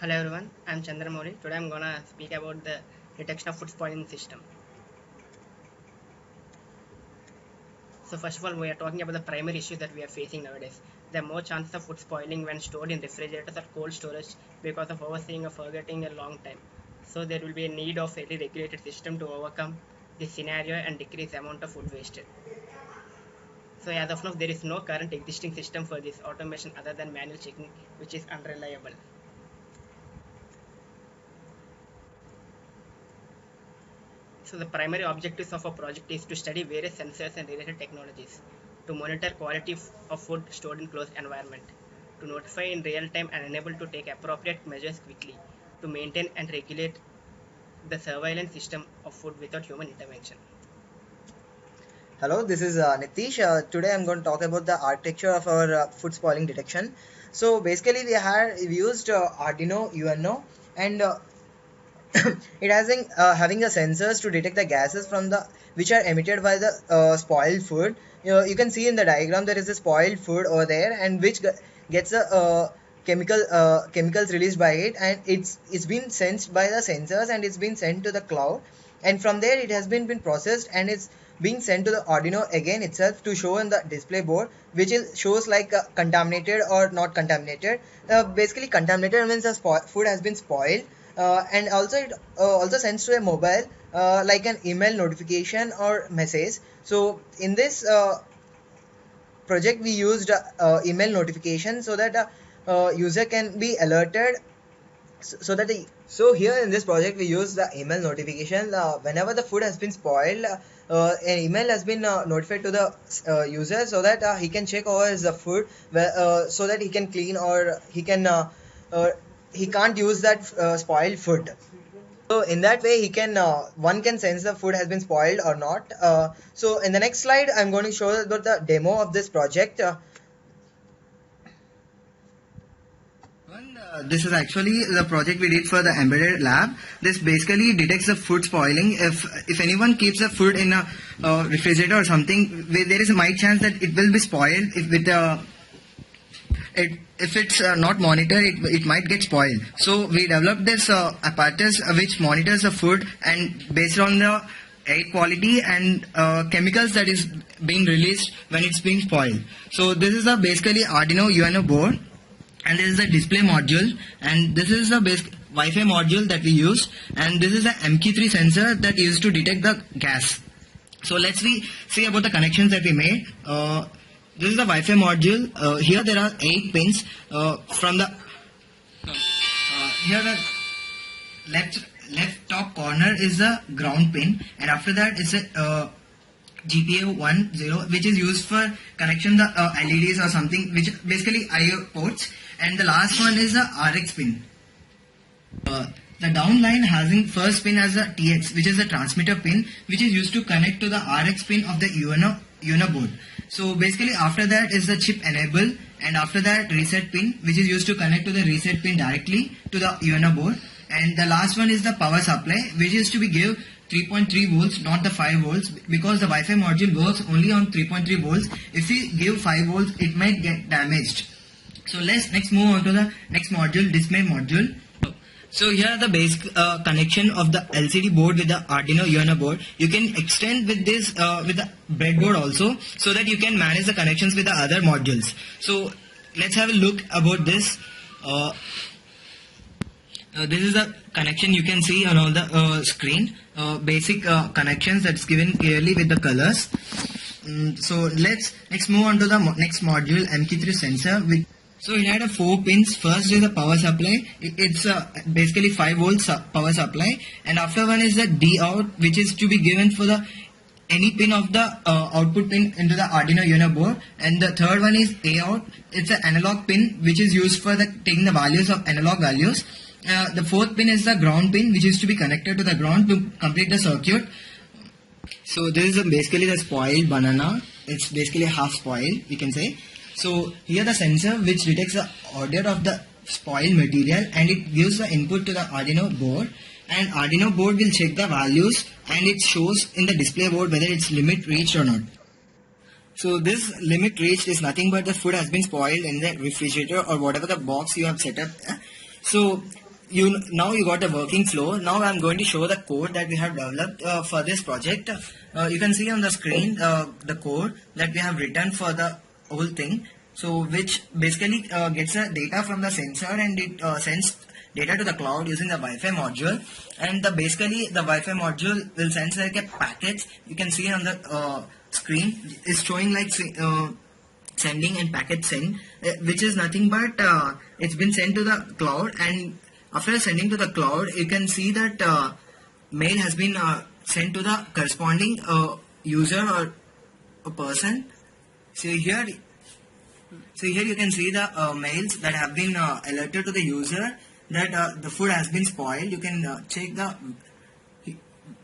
Hello everyone, I am Chandramouli. Today I am gonna speak about the detection of food spoiling system. So first of all, we are talking about the primary issue that we are facing nowadays. There are more chances of food spoiling when stored in refrigerators or cold storage because of overseeing or forgetting a long time. So there will be a need of a regulated system to overcome this scenario and decrease the amount of food wasted. So as of now, there is no current existing system for this automation other than manual checking, which is unreliable. So the primary objectives of our project is to study various sensors and related technologies, to monitor quality of food stored in closed environment, to notify in real time and enable to take appropriate measures quickly, to maintain and regulate the surveillance system of food without human intervention. Hello, this is Nitish. Today I'm going to talk about the architecture of our food spoiling detection. So basically we used Arduino UNO, and it has having the sensors to detect the gases from the which are emitted by the spoiled food. You can see in the diagram there is a spoiled food over there, and which gets the chemicals released by it, and it's been sensed by the sensors, and it's been sent to the cloud, and from there it has been processed, and it's being sent to the Arduino again itself to show in the display board, which is shows like contaminated or not contaminated. Basically contaminated means the food has been spoiled, and also it also sends to a mobile like an email notification or message. So in this project we used email notification so that user can be alerted, so that so here in this project we use the email notification. Whenever the food has been spoiled, an email has been notified to the user, so that he can check over his food so that he can clean, or he can't use that spoiled food. So in that way he can one can sense the food has been spoiled or not. So in the next slide I'm going to show about the demo of this project. This is actually the project we did for the embedded lab. This basically detects the food spoiling. If anyone keeps the food in a refrigerator or something, there is a might chance that it will be spoiled. If it's not monitored, it might get spoiled. So we developed this apparatus which monitors the food, and based on the air quality and chemicals that is being released when it's being spoiled. So this is a basically Arduino UNO board, and this is a display module, and this is the basic Wi-Fi module that we use, and this is the MQ3 sensor that used to detect the gas. So let's see about the connections that we made. This is the Wi-Fi module. Here there are 8 pins from the here the left top corner is the ground pin, and after that is a GPA10, which is used for connection the LEDs or something, which basically IO ports, and the last one is the RX pin. The downline having first pin as a TX, which is a transmitter pin, which is used to connect to the RX pin of the UNO board. So basically after that is the chip enable, and after that reset pin, which is used to connect to the reset pin directly to the UNO board, and the last one is the power supply, which is to be give 3.3 volts, not the 5 volts, because the Wi-Fi module works only on 3.3 volts. If we give 5 volts, it might get damaged. So let's next move on to the next module, display module. So here are the basic connection of the LCD board with the Arduino UNO board. You can extend with this with the breadboard also, so that you can manage the connections with the other modules. So let's have a look about this. This is the connection you can see on all the screen. Basic connections that's given clearly with the colors. So let's move on to the next module, MQ3 sensor. So it had 4 pins. First is the power supply. It's basically 5 volts power supply, and after one is the D out, which is to be given for the any pin of the output pin into the Arduino UNO board, and the third one is A out. It's an analog pin which is used for the taking the values of analog values. The fourth pin is the ground pin, which is to be connected to the ground to complete the circuit. So this is basically the spoiled banana. It's basically half spoiled, we can say. So here the sensor which detects the order of the spoiled material, and it gives the input to the Arduino board, and Arduino board will check the values, and it shows in the display board whether its limit reached or not. So this limit reached is nothing but the food has been spoiled in the refrigerator or whatever the box you have set up. So you got a working flow. Now I'm going to show the code that we have developed for this project. You can see on the screen the code that we have written for the whole thing. So which basically gets the data from the sensor, and it sends data to the cloud using the Wi-Fi module. And basically the Wi-Fi module will send like a package. You can see on the screen is showing like sending and packet send, which is nothing but it's been sent to the cloud, and after sending to the cloud you can see that mail has been sent to the corresponding user or a person. So here you can see the mails that have been alerted to the user that the food has been spoiled. You can check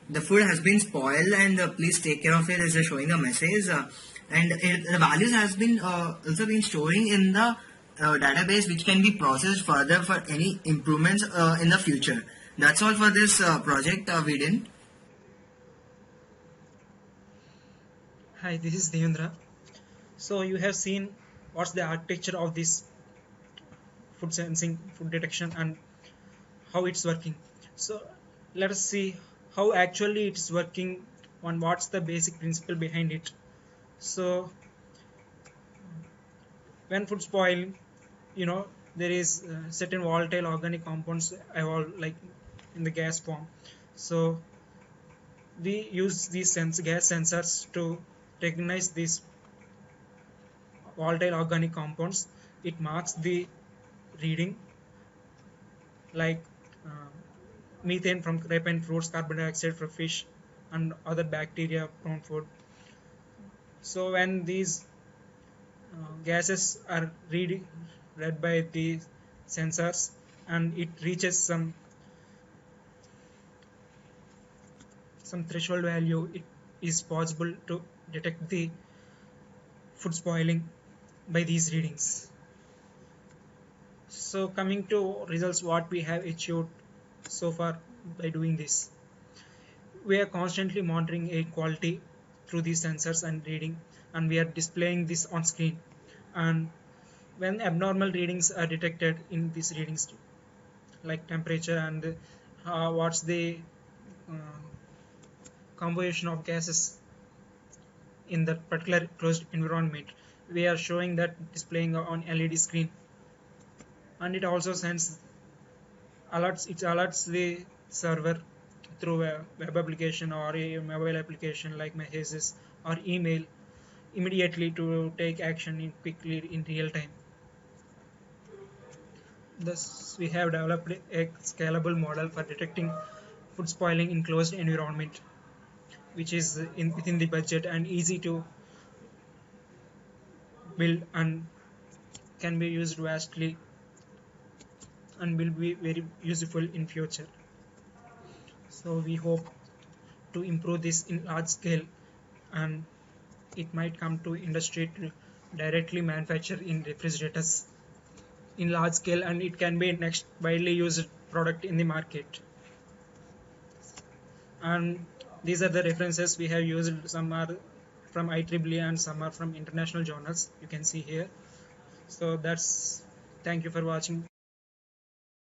the food has been spoiled, and please take care of it, as showing a message. And the values has been also been storing in the database, which can be processed further for any improvements in the future. That's all for this project we did. Hi, this is Devendra. So you have seen what's the architecture of this food sensing, food detection, and how it's working. So let us see how actually it's working and what's the basic principle behind it. So when food spoil, there is certain volatile organic compounds evolve like in the gas form. So we use these gas sensors to recognize these volatile organic compounds. It marks the reading like methane from ripened fruits, carbon dioxide from fish, and other bacteria from food. So when these gases are read by the sensors and it reaches some threshold value, it is possible to detect the food spoiling by these readings. So coming to results, what we have achieved so far by doing this, we are constantly monitoring air quality through these sensors and reading, and we are displaying this on screen. And when abnormal readings are detected in these readings, like temperature and what's the uh, composition of gases in that particular closed environment, we are showing that displaying on LED screen. And it also sends alerts. It alerts the server through a web application or a mobile application like messages or email immediately to take action quickly in real time. Thus, we have developed a scalable model for detecting food spoiling in closed environment, which is within the budget and easy to build and can be used vastly and will be very useful in future. So we hope to improve this in large scale, and it might come to industry to directly manufacture in refrigerators in large scale, and it can be next widely used product in the market. And these are the references we have used. Some are from IEEE and some are from international journals, you can see here. So that's, thank you for watching.